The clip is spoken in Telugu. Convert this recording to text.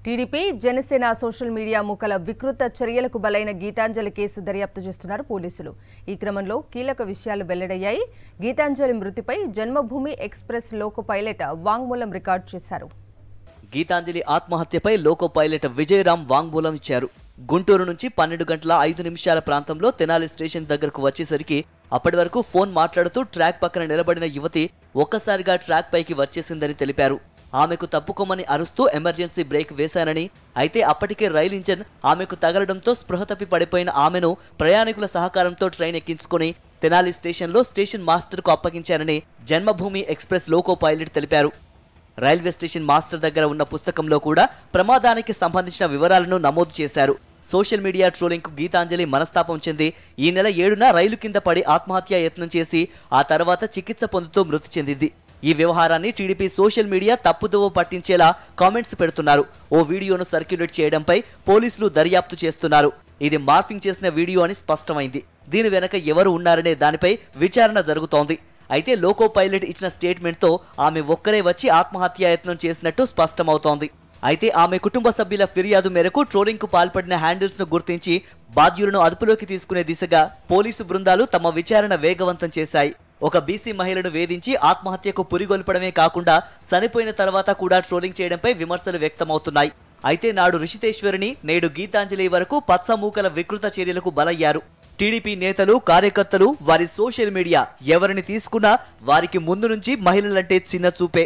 టీడీపీ జనసేన సోషల్ మీడియా ముఖల వికృత చర్యలకు బలైన గీతాంజలి కేసు దర్యాప్తు చేస్తున్నారు పోలీసులు. ఈ క్రమంలో కీలక విషయాలు వెల్లడయ్యాయి. గీతాంజలి మృతిపై జన్మభూమి ఎక్స్‌ప్రెస్ లోకో పైలట్ వాంగ్మూలం రికార్డు చేశారు. గీతాంజలి ఆత్మహత్యపై లోకో పైలట్ విజయరామ్ వాంగ్మూలం ఇచ్చారు. గుంటూరు నుంచి 12 గంటల 5 నిమిషాల ప్రాంతంలో తెనాలి స్టేషన్ దగ్గరకు వచ్చేసరికి అప్పటి వరకు ఫోన్ మాట్లాడుతూ ట్రాక్ పక్కన నిలబడిన యువతి ఒక్కసారిగా ట్రాక్ పైకి వచ్చేసిందని తెలిపారు. ఆమెకు తప్పుకోమని అరుస్తూ ఎమర్జెన్సీ బ్రేక్ వేశానని, అయితే అప్పటికే రైలు ఇంజన్ ఆమెకు తగలడంతో స్పృహ తప్పి పడిపోయిన ఆమెను ప్రయాణికుల సహకారంతో ట్రైన్ ఎక్కించుకుని తెనాలి స్టేషన్లో స్టేషన్ మాస్టర్కు అప్పగించారని జన్మభూమి ఎక్స్‌ప్రెస్ లోకో పైలట్ తెలిపారు. రైల్వే స్టేషన్ మాస్టర్ దగ్గర ఉన్న పుస్తకంలో కూడా ప్రమాదానికి సంబంధించిన వివరాలను నమోదు చేశారు. సోషల్ మీడియా ట్రోలింగ్కు గీతాంజలి మనస్తాపం చెంది ఈ నెల 7న రైలు కింద పడి ఆత్మహత్యా యత్నం చేసి ఆ తర్వాత చికిత్స పొందుతూ మృతి చెందింది. ఈ వ్యవహారాన్ని టీడీపీ సోషల్ మీడియా తప్పుదోవ పట్టించేలా కామెంట్స్ పెడుతున్నారు. ఓ వీడియోను సర్క్యులేట్ చేయడంపై పోలీసులు దర్యాప్తు చేస్తున్నారు. ఇది మార్ఫింగ్ చేసిన వీడియో అని స్పష్టమైంది. దీని వెనక ఎవరు ఉన్నారనే దానిపై విచారణ జరుగుతోంది. అయితే లోకో పైలట్ ఇచ్చిన స్టేట్మెంట్తో ఆమె ఒక్కరే వచ్చి ఆత్మహత్యాయత్నం చేసినట్టు స్పష్టమవుతోంది. అయితే ఆమె కుటుంబ సభ్యుల ఫిర్యాదు మేరకు ట్రోలింగ్కు పాల్పడిన హ్యాండిల్స్ను గుర్తించి బాధ్యులను అదుపులోకి తీసుకునే దిశగా పోలీసు బృందాలు తమ విచారణ వేగవంతం చేశాయి. ఒక బీసీ మహిళను వేధించి ఆత్మహత్యకు పురిగొల్పడమే కాకుండా చనిపోయిన తర్వాత కూడా ట్రోలింగ్ చేయడంపై విమర్శలు వ్యక్తమవుతున్నాయి. అయితే నాడు రిషితేశ్వరిని, నేడు గీతాంజలి వరకు పచ్చమూకల వికృత చర్యలకు బలయ్యారు. టీడీపీ నేతలు, కార్యకర్తలు, వారి సోషల్ మీడియా ఎవరిని తీసుకున్నా వారికి ముందు నుంచి మహిళలంటే చిన్న చూపే.